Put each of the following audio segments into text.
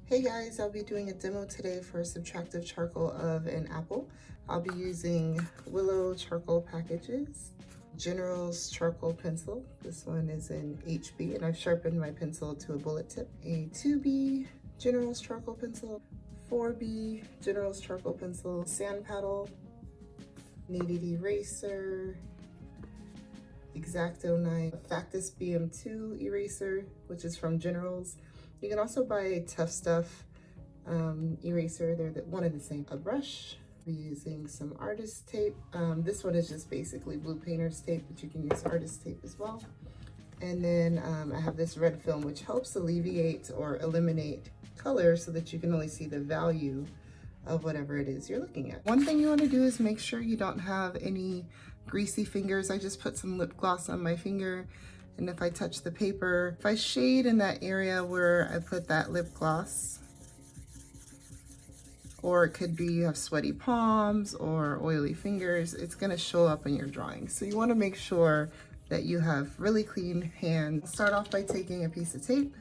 Hey guys, I'll be doing a demo today for Subtractive charcoal of an apple. I'll be using Willow charcoal packages, General's charcoal pencil. This one is in HB and I've sharpened my pencil to a bullet tip. A 2B General's charcoal pencil, 4B General's charcoal pencil, sand paddle, kneaded eraser, X-Acto knife, Factus BM2 eraser, which is from General's. You can also buy a Tough Stuff eraser. They're one and the same. A brush. I'll be using some artist tape. This one is just basically blue painter's tape, but you can use artist tape as well. And then I have this red film, which helps alleviate or eliminate color so that you can only see the value of whatever it is you're looking at. One thing you want to do is make sure you don't have any greasy fingers. I just put some lip gloss on my finger, and if I touch the paper, if I shade in that area where I put that lip gloss, or it could be you have sweaty palms or oily fingers, it's going to show up in your drawing. So you want to make sure that you have really clean hands. I'll start off by taking a piece of tape,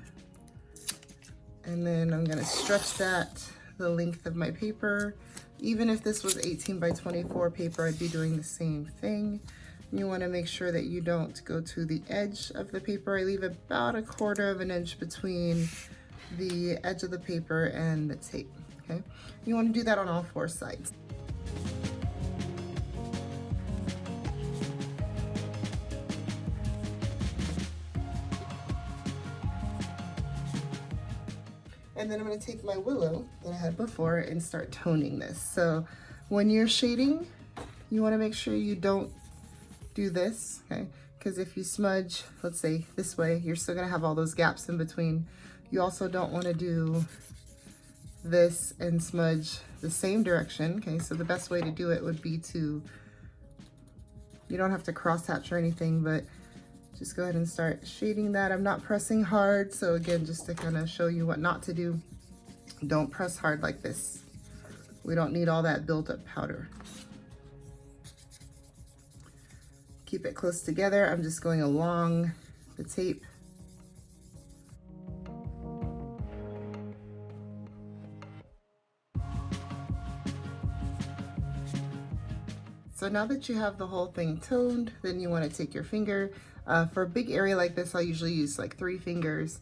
and then I'm going to stretch that the length of my paper. Even if this was 18 by 24 paper, I'd be doing the same thing. You want to make sure that you don't go to the edge of the paper. I leave about 1/4 of an inch between the edge of the paper and the tape, okay? You want to do that on all 4 sides. And then I'm going to take my Willow that I had before and start toning this. So when you're shading, you want to make sure you don't do this, okay? Because if you smudge, let's say this way, you're still gonna have all those gaps in between. You also don't want to do this and smudge the same direction, okay? So the best way to do it would be to, you don't have to cross hatch or anything, but just go ahead and start shading that. I'm not pressing hard, so again, just to kind of show you what not to do, don't press hard like this. We don't need all that built up powder. Keep it close together. I'm just going along the tape. So now that you have the whole thing toned, then you want to take your finger. For a big area like this, I'll usually use like 3 fingers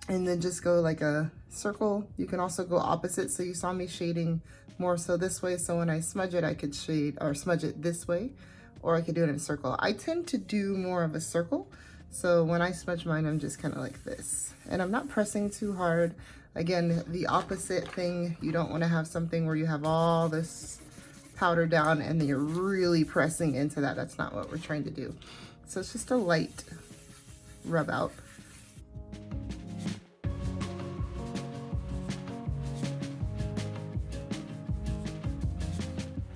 and then just go like a circle. You can also go opposite. So you saw me shading more so this way. So when I smudge it, I could shade or smudge it this way, or I could do it in a circle. I tend to do more of a circle. So when I smudge mine, I'm just kind of like this. And I'm not pressing too hard. Again, the opposite thing, you don't want to have something where you have all this powder down and then you're really pressing into that. That's not what we're trying to do. So it's just a light rub out.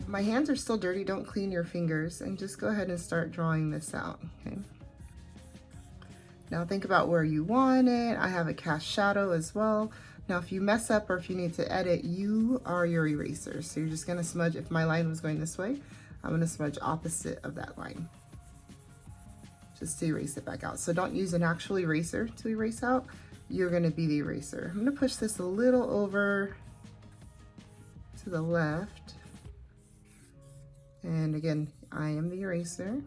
My hands are still dirty, don't clean your fingers, and just go ahead and start drawing this out, okay? Now think about where you want it. I have a cast shadow as well. Now if you mess up or if you need to edit, you are your eraser. So you're just gonna smudge, if my line was going this way, I'm gonna smudge opposite of that line, just to erase it back out. So don't use an actual eraser to erase out. You're gonna be the eraser. I'm gonna push this a little over to the left. And again, I am the eraser.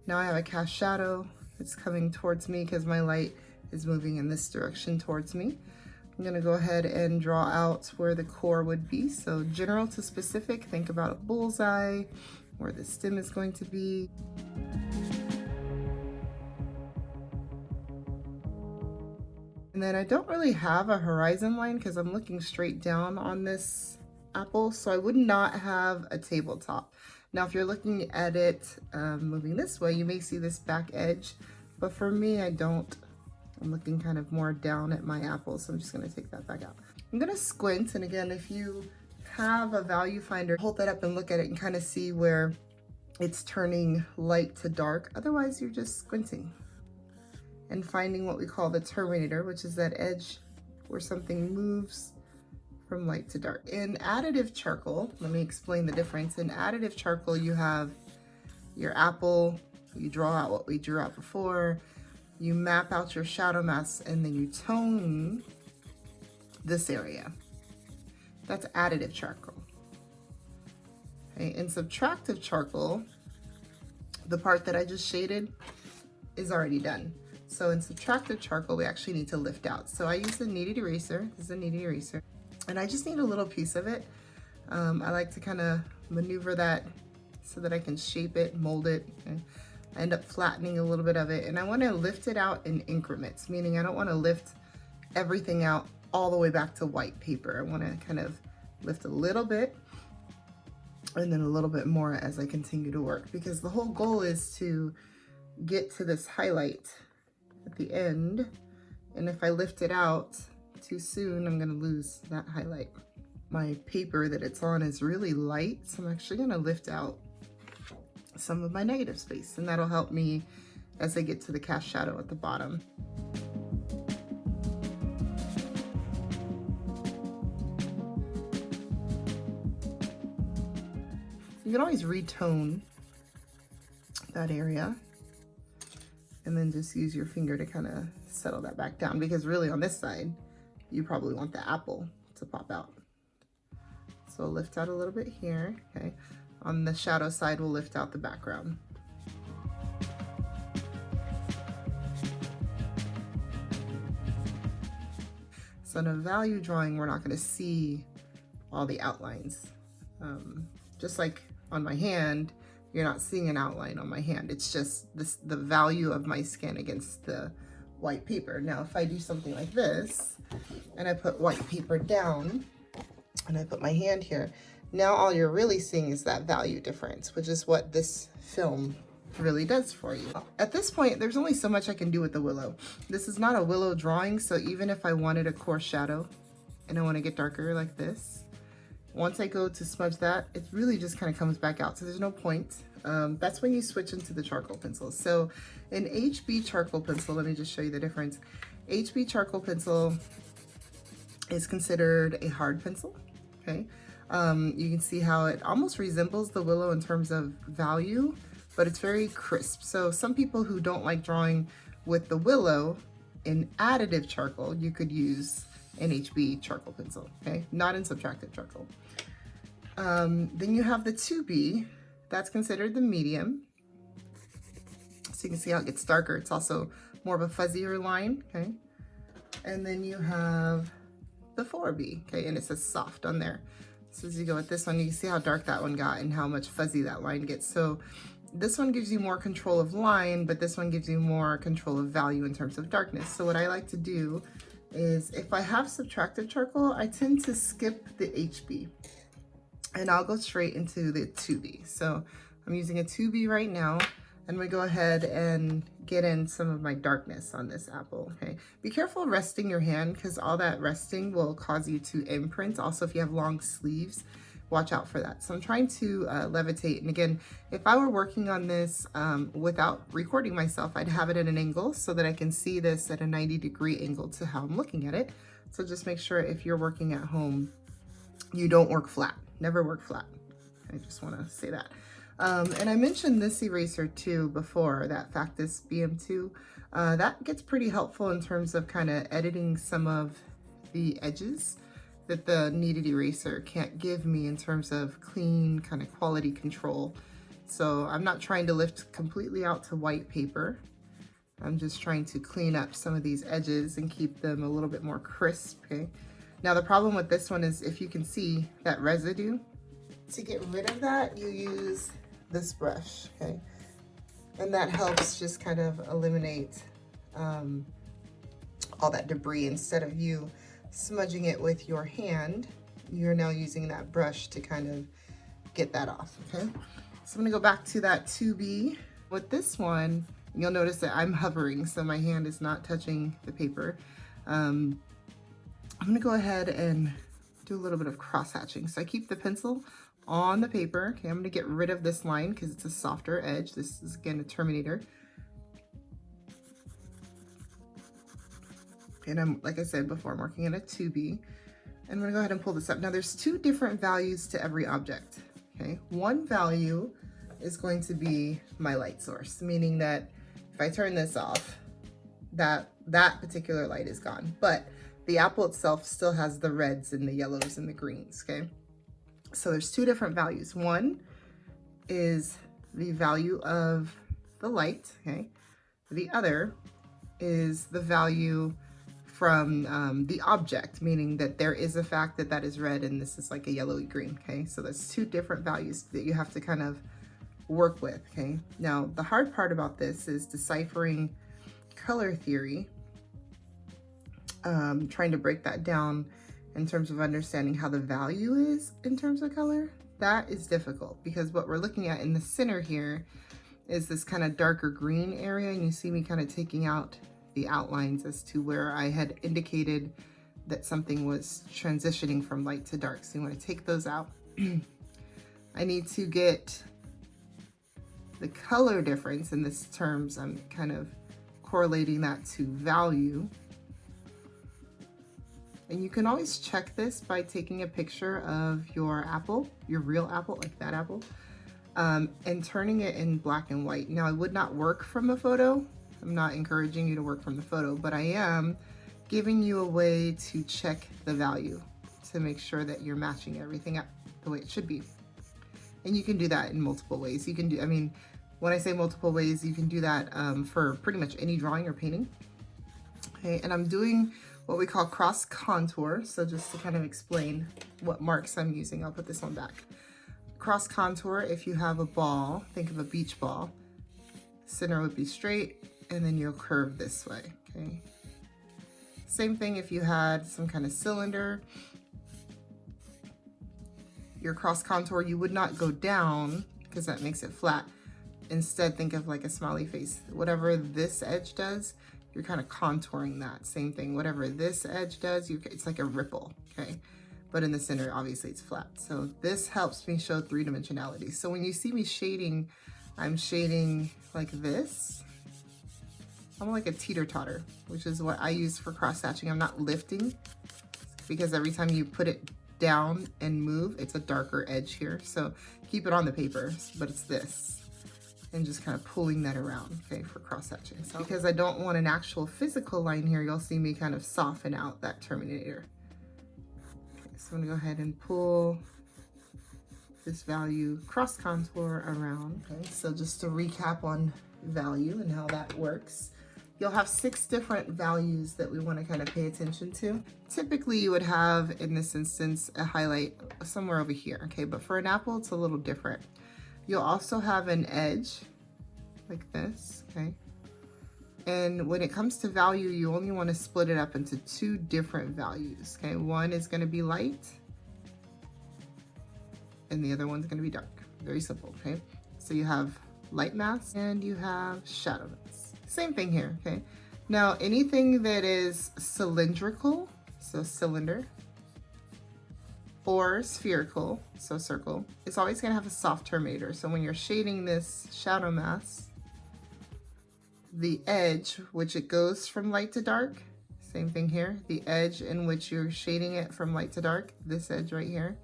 Now I have a cast shadow. It's coming towards me because my light is moving in this direction towards me. I'm gonna go ahead and draw out where the core would be. So general to specific, think about a bullseye, where the stem is going to be. And then I don't really have a horizon line because I'm looking straight down on this apple, so I would not have a tabletop. Now, if you're looking at it moving this way, you may see this back edge, but for me, I don't. I'm looking kind of more down at my apple, so I'm just gonna take that back out. I'm gonna squint, and again, if you have a value finder, hold that up and look at it and kind of see where it's turning light to dark. Otherwise, you're just squinting and finding what we call the terminator, which is that edge where something moves from light to dark. In additive charcoal, let me explain the difference. In additive charcoal, you have your apple, you draw out what we drew out before, you map out your shadow mask, and then you tone this area. That's additive charcoal. Okay, in subtractive charcoal, the part that I just shaded is already done. So in subtractive charcoal, we actually need to lift out. So I use the kneaded eraser. This is a kneaded eraser. And I just need a little piece of it. I like to kind of maneuver that so that I can shape it, mold it. Okay? I end up flattening a little bit of it. And I want to lift it out in increments, meaning I don't want to lift everything out all the way back to white paper. I want to kind of lift a little bit and then a little bit more as I continue to work, because the whole goal is to get to this highlight at the end. And if I lift it out too soon, I'm going to lose that highlight. My paper that it's on is really light, so I'm actually going to lift out some of my negative space, and that'll help me as I get to the cast shadow at the bottom. You can always retone that area and then just use your finger to kind of settle that back down, because really on this side, you probably want the apple to pop out. So we'll lift out a little bit here, okay? On the shadow side, we'll lift out the background. So in a value drawing, we're not gonna see all the outlines. Just like on my hand, you're not seeing an outline on my hand. It's just the value of my skin against the white paper. Now, if I do something like this, and I put white paper down, and I put my hand here, now all you're really seeing is that value difference, which is what this film really does for you. At this point, there's only so much I can do with the willow. This is not a willow drawing, so even if I wanted a coarse shadow, and I want to get darker like this, once I go to smudge that, it really just kind of comes back out, so there's no point. That's when you switch into the charcoal pencils. So in HB charcoal pencil, let me just show you the difference. HB charcoal pencil is considered a hard pencil, okay? You can see how it almost resembles the willow in terms of value, but it's very crisp. So some people who don't like drawing with the willow in additive charcoal, you could use an HB charcoal pencil, okay? Not in subtractive charcoal. Then you have the 2B, that's considered the medium. So you can see how it gets darker. It's also more of a fuzzier line, okay? And then you have the 4B, okay? And it says soft on there. So as you go with this one, you can see how dark that one got and how much fuzzy that line gets. So this one gives you more control of line, but this one gives you more control of value in terms of darkness. So what I like to do is, if I have subtractive charcoal, I tend to skip the HB and I'll go straight into the 2B. So I'm using a 2B right now. I'm gonna go ahead and get in some of my darkness on this apple, okay? Be careful resting your hand, because all that resting will cause you to imprint. Also, if you have long sleeves, watch out for that. So I'm trying to levitate. And again, if I were working on this without recording myself, I'd have it at an angle so that I can see this at a 90-degree angle to how I'm looking at it. So just make sure if you're working at home, you don't work flat. Never work flat. I just want to say that. And I mentioned this eraser too before, that Factus BM2. That gets pretty helpful in terms of kind of editing some of the edges that the kneaded eraser can't give me in terms of clean kind of quality control. So I'm not trying to lift completely out to white paper. I'm just trying to clean up some of these edges and keep them a little bit more crisp, okay? Now the problem with this one is, if you can see that residue, to get rid of that, you use this brush, okay? And that helps just kind of eliminate all that debris. Instead of you smudging it with your hand, you're now using that brush to kind of get that off, okay? So I'm gonna go back to that 2B. With this one, you'll notice that I'm hovering, so my hand is not touching the paper. I'm gonna go ahead and do a little bit of cross hatching. So I keep the pencil on the paper. Okay, I'm gonna get rid of this line because it's a softer edge. This is again a Terminator. And I'm, like I said before, I'm working in a 2B. And I'm gonna go ahead and pull this up. Now there's two different values to every object, okay? One value is going to be my light source, meaning that if I turn this off, that particular light is gone. But the apple itself still has the reds and the yellows and the greens, okay? So there's two different values. One is the value of the light, okay? The other is the value from the object, meaning that there is a fact that that is red and this is like a yellowy green, okay? So that's two different values that you have to kind of work with, okay? Now, the hard part about this is deciphering color theory, trying to break that down in terms of understanding how the value is in terms of color. That is difficult because what we're looking at in the center here is this kind of darker green area, and you see me kind of taking out the outlines as to where I had indicated that something was transitioning from light to dark. So you want to take those out. I need to get the color difference in this terms. I'm kind of correlating that to value. And you can always check this by taking a picture of your apple, your real apple, like that apple, and turning it in black and white. Now, it would not work from a photo. I'm not encouraging you to work from the photo, but I am giving you a way to check the value to make sure that you're matching everything up the way it should be. And you can do that in multiple ways. You can do, I mean, when I say multiple ways, you can do that for pretty much any drawing or painting. Okay, and I'm doing what we call cross contour. So just to kind of explain what marks I'm using, I'll put this one back. Cross contour, if you have a ball, think of a beach ball, center would be straight, and then you'll curve this way, okay? Same thing if you had some kind of cylinder. Your cross contour, you would not go down because that makes it flat. Instead, think of like a smiley face. Whatever this edge does, you're kind of contouring that. Same thing, whatever this edge does, it's like a ripple, okay? But in the center, obviously it's flat. So this helps me show three-dimensionality. So when you see me shading, I'm shading like this. I'm like a teeter-totter, which is what I use for cross-hatching. I'm not lifting because every time you put it down and move, it's a darker edge here. So keep it on the paper, but it's this. And just kind of pulling that around, okay, for cross-hatching. So because I don't want an actual physical line here, you'll see me kind of soften out that terminator. Okay, so I'm gonna go ahead and pull this value cross contour around. Okay, so just to recap on value and how that works, you'll have 6 different values that we want to kind of pay attention to. Typically you would have, in this instance, a highlight somewhere over here, okay, but for an apple it's a little different. You'll also have an edge like this, okay? And when it comes to value, you only want to split it up into 2 different values, okay? One is going to be light and the other one's going to be dark. Very simple, okay? So you have light mask and you have shadow mask. Same thing here, okay? Now, anything that is cylindrical, so cylinder, or spherical, so circle, it's always gonna have a soft terminator. So when you're shading this shadow mask, the edge, which it goes from light to dark, same thing here, the edge in which you're shading it from light to dark, this edge right here,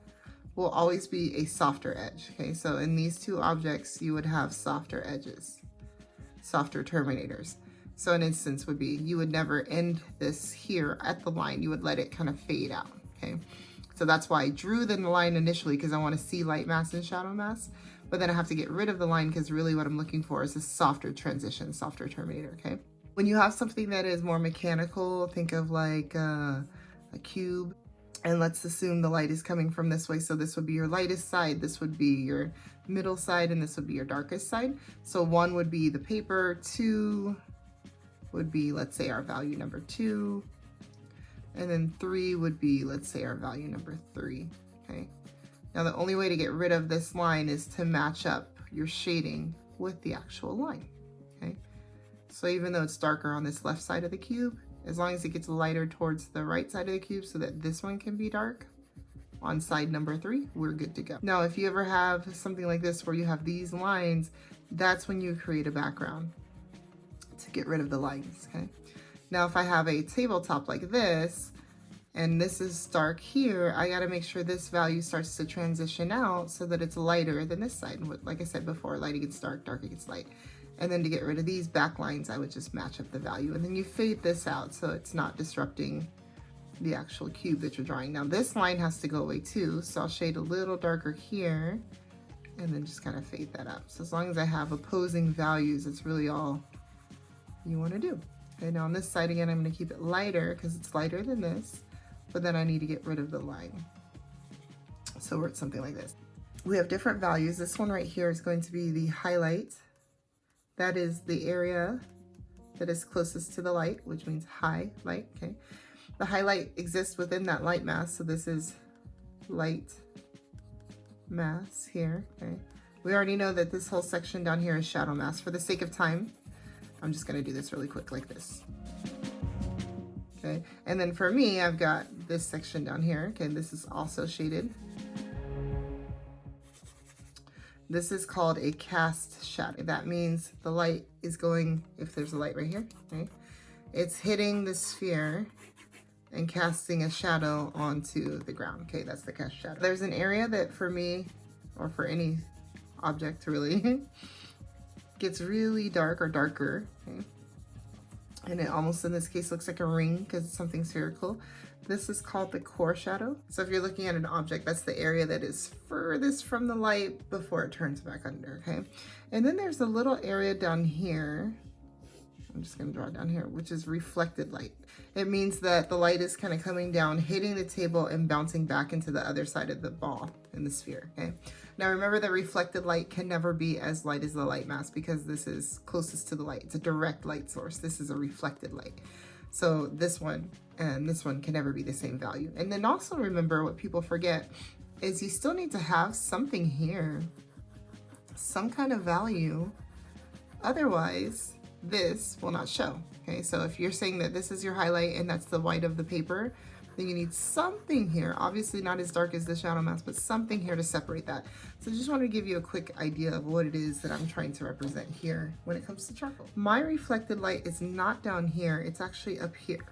will always be a softer edge, okay? So in these 2 objects, you would have softer edges, softer terminators. So an instance would be, you would never end this here at the line, you would let it kind of fade out, okay? So that's why I drew the line initially, because I want to see light mask and shadow mask, but then I have to get rid of the line because really what I'm looking for is a softer transition, softer terminator, okay? When you have something that is more mechanical, think of like a cube, and let's assume the light is coming from this way. So this would be your lightest side, this would be your middle side, and this would be your darkest side. So 1 would be the paper, 2 would be, let's say, our value number 2, and then 3 would be, let's say, our value number 3, okay? Now the only way to get rid of this line is to match up your shading with the actual line, okay? So even though it's darker on this left side of the cube, as long as it gets lighter towards the right side of the cube so that this one can be dark, on side number 3, we're good to go. Now, if you ever have something like this where you have these lines, that's when you create a background to get rid of the lines, okay? Now, if I have a tabletop like this, and this is dark here, I gotta make sure this value starts to transition out so that it's lighter than this side. And like I said before, light against dark, dark against light. And then to get rid of these back lines, I would just match up the value. And then you fade this out so it's not disrupting the actual cube that you're drawing. Now this line has to go away too, so I'll shade a little darker here and then just kind of fade that up. So as long as I have opposing values, it's really all you want to do. Okay, now on this side again, I'm going to keep it lighter because it's lighter than this, but then I need to get rid of the line. So we're at something like this. We have different values. This one right here is going to be the highlight. That is the area that is closest to the light, which means high light, okay? The highlight exists within that light mask, so this is light mask here, okay? We already know that this whole section down here is shadow mask. For the sake of time, I'm just gonna do this really quick like this. Okay, and then for me, I've got this section down here, okay? This is also shaded. This is called a cast shadow. That means the light is going, if there's a light right here, okay? It's hitting the sphere and casting a shadow onto the ground. Okay, that's the cast shadow. There's an area that for me, or for any object really, gets really dark or darker, okay? And it almost in this case looks like a ring because it's something spherical. This is called the core shadow. So if you're looking at an object, that's the area that is furthest from the light before it turns back under, okay? And then there's a little area down here. I'm just gonna draw it down here, which is reflected light. It means that the light is kind of coming down, hitting the table and bouncing back into the other side of the ball in the sphere, okay? Now remember that reflected light can never be as light as the light mask because this is closest to the light. It's a direct light source. This is a reflected light. So this one and this one can never be the same value. And then also remember, what people forget is you still need to have something here, some kind of value. Otherwise, this will not show. Okay, so if you're saying that this is your highlight and that's the white of the paper, then you need something here, obviously not as dark as the shadow mask, but something here to separate that. So I just want to give you a quick idea of what it is that I'm trying to represent here when it comes to charcoal. My reflected light is not down here, it's actually up here,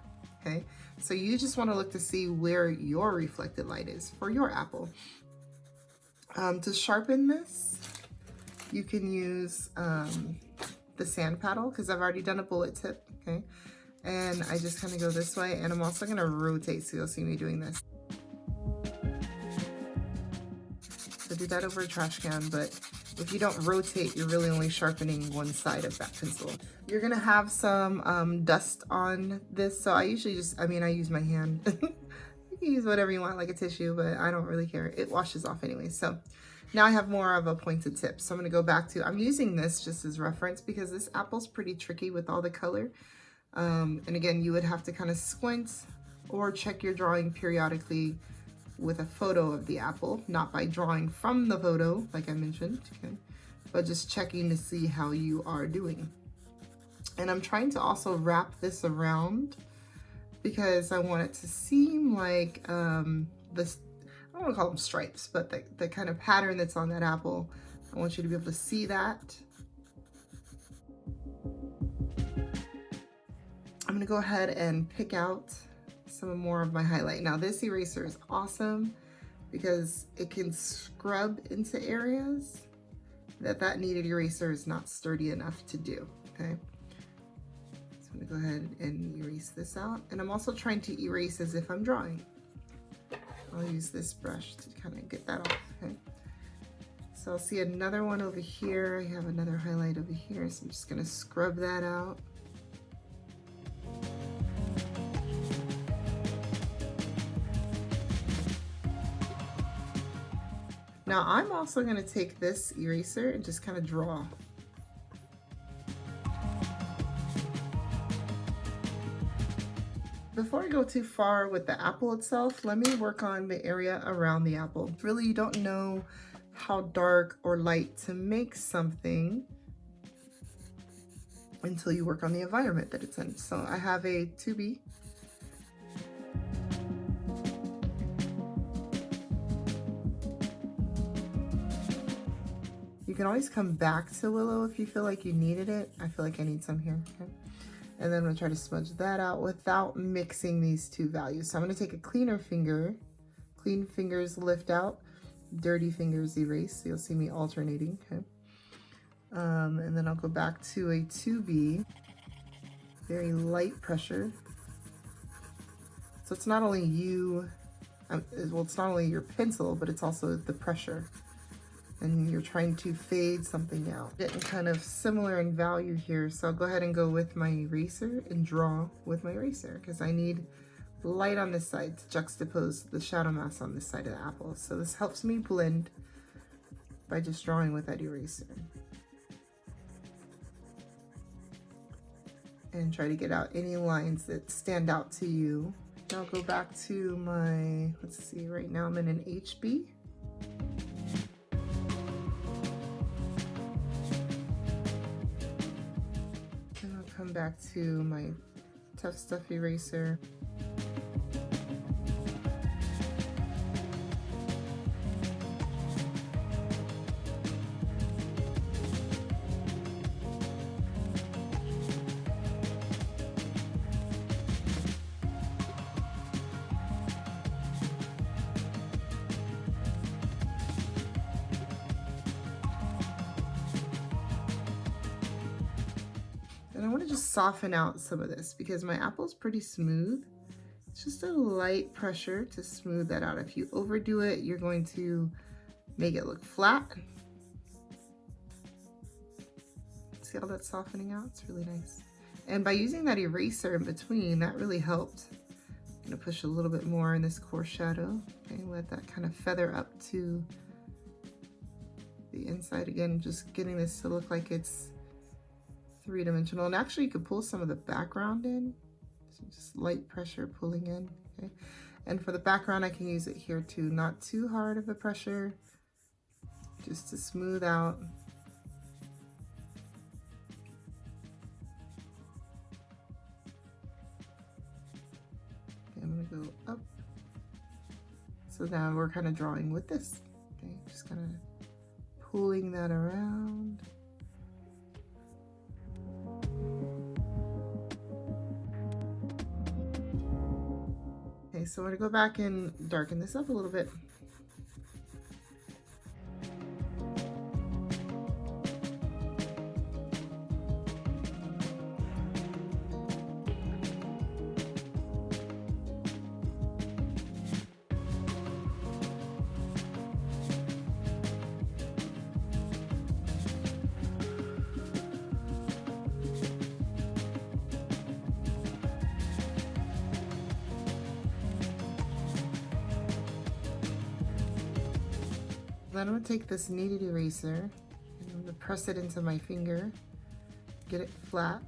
okay? So you just want to look to see where your reflected light is for your apple. To sharpen this, you can use the sand paddle because I've already done a bullet tip, okay? And I just kind of go this way, and I'm also going to rotate, so you'll see me doing this. So do that over a trash can, but if you don't rotate, you're really only sharpening one side of that pencil. You're going to have some dust on this, so I usually just, I use my hand. You can use whatever you want, like a tissue, but I don't really care. It washes off anyway. So now I have more of a pointed tip. So I'm going to go back to, I'm using this just as reference because this apple's pretty tricky with all the color. And again, you would have to kind of squint or check your drawing periodically with a photo of the apple, not by drawing from the photo, like I mentioned, okay, but just checking to see how you are doing. And I'm trying to also wrap this around because I want it to seem like this, I don't want to call them stripes, but the kind of pattern that's on that apple. I want you to be able to see that. I'm gonna go ahead and pick out some more of my highlight. Now this eraser is awesome because it can scrub into areas that kneaded eraser is not sturdy enough to do, okay? So I'm gonna go ahead and erase this out. And I'm also trying to erase as if I'm drawing. I'll use this brush to kind of get that off, okay? So I'll see another one over here. I have another highlight over here, so I'm just gonna scrub that out. Now I'm also gonna take this eraser and just kind of draw. Before I go too far with the apple itself, let me work on the area around the apple. Really, you don't know how dark or light to make something until you work on the environment that it's in. So I have a 2B. You can always come back to Willow if you feel like you needed it. I feel like I need some here, okay? And then I'm gonna try to smudge that out without mixing these two values. So I'm gonna take a cleaner finger, clean fingers lift out, dirty fingers erase. So you'll see me alternating, okay? And then I'll go back to a 2B, very light pressure. So it's not only you, well, it's not only your pencil, but it's also the pressure. And you're trying to fade something out. Getting kind of similar in value here, so I'll go ahead and go with my eraser and draw with my eraser, because I need light on this side to juxtapose the shadow mask on this side of the apple. So this helps me blend by just drawing with that eraser. And try to get out any lines that stand out to you. Now I'll go back to my, let's see, right now I'm in an HB. And I'll come back to my Tough Stuff eraser. And I want to just soften out some of this because my apple's pretty smooth. It's just a light pressure to smooth that out. If you overdo it, you're going to make it look flat. See how that's softening out? It's really nice. And by using that eraser in between, that really helped. I'm going to push a little bit more in this core shadow. Okay, let that kind of feather up to the inside again, just getting this to look like it's three-dimensional. And actually you could pull some of the background in, so just light pressure pulling in. Okay, and for the background I can use it here too, not too hard of a pressure, just to smooth out. Okay, I'm gonna go up, so now we're kind of drawing with this. Okay, just kind of pulling that around. Okay, so I'm going to go back and darken this up a little bit. Then I'm going to take this kneaded eraser and I'm going to press it into my finger, get it flat,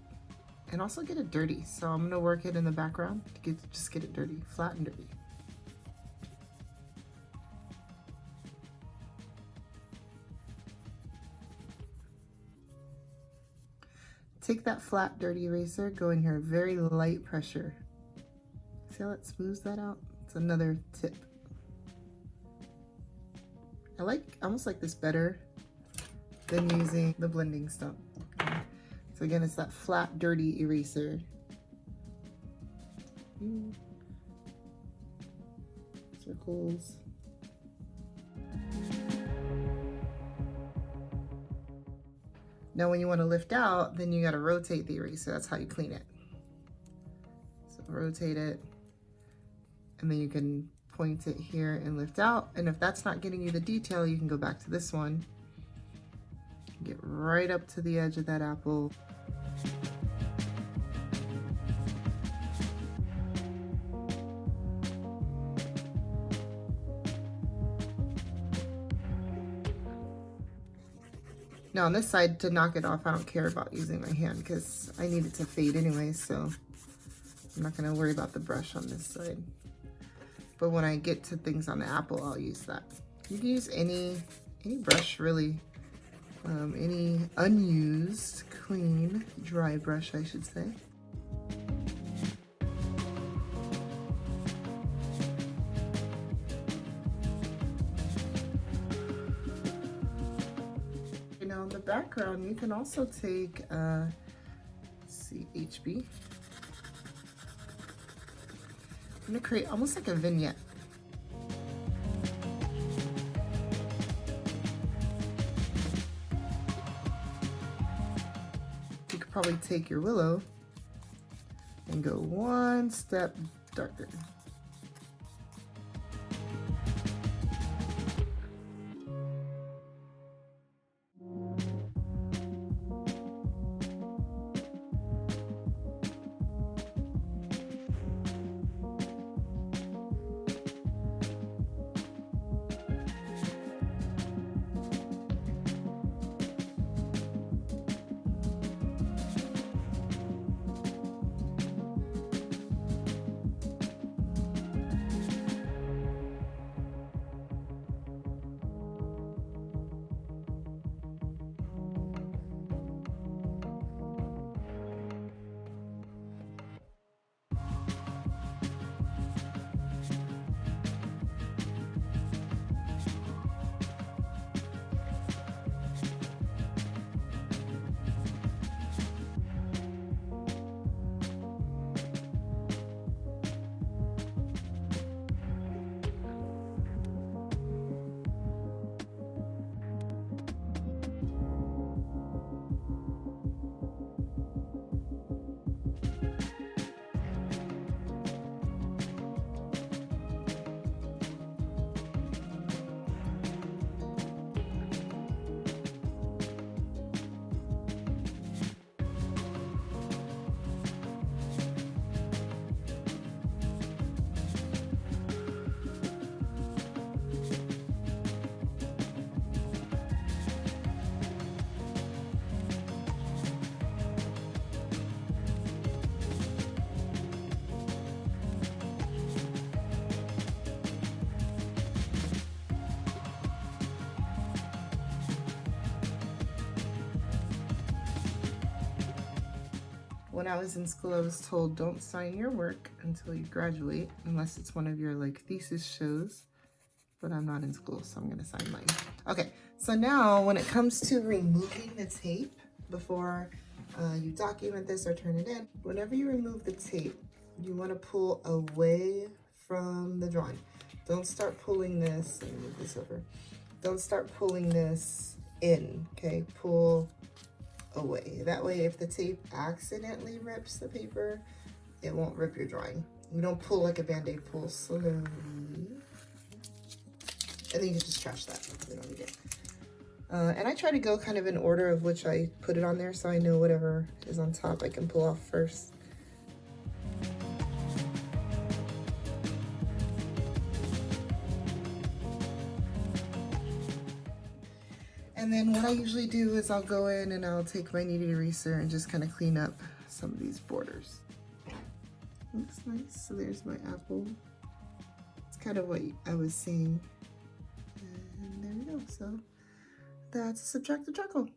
and also get it dirty. So I'm going to work it in the background to just get it dirty, flat and dirty. Take that flat, dirty eraser, go in here, very light pressure. See how it smooths that out? It's another tip. I almost like this better than using the blending stump. Okay. So again, it's that flat, dirty eraser. Circles. Now when you want to lift out, then you got to rotate the eraser. That's how you clean it. So rotate it, and then you can point it here and lift out. And if that's not getting you the detail, you can go back to this one, get right up to the edge of that apple. Now on this side, to knock it off, I don't care about using my hand because I need it to fade anyway, so I'm not going to worry about the brush on this side. But when I get to things on the apple, I'll use that. You can use any brush really, any unused, clean, dry brush, I should say. You know, in the background, you can also take CHB. I'm gonna create almost like a vignette. You could probably take your willow and go one step darker. When I was in school, I was told don't sign your work until you graduate, unless it's one of your like thesis shows, but I'm not in school, so I'm gonna sign mine. Okay, so now when it comes to removing the tape before you document this or turn it in, whenever you remove the tape, you wanna pull away from the drawing. Don't start pulling this, let me move this over. Don't start pulling this in, okay? Pull away. That way, if the tape accidentally rips the paper, it won't rip your drawing. You don't pull like a Band-Aid, pull slowly. And then you can just trash that. We don't need it. And I try to go kind of in order of which I put it on there, so I know whatever is on top I can pull off first. And then what I usually do is I'll go in and I'll take my kneaded eraser and just kind of clean up some of these borders. Looks nice. So there's my apple. It's kind of what I was seeing. And there we go. So that's a subtractive charcoal.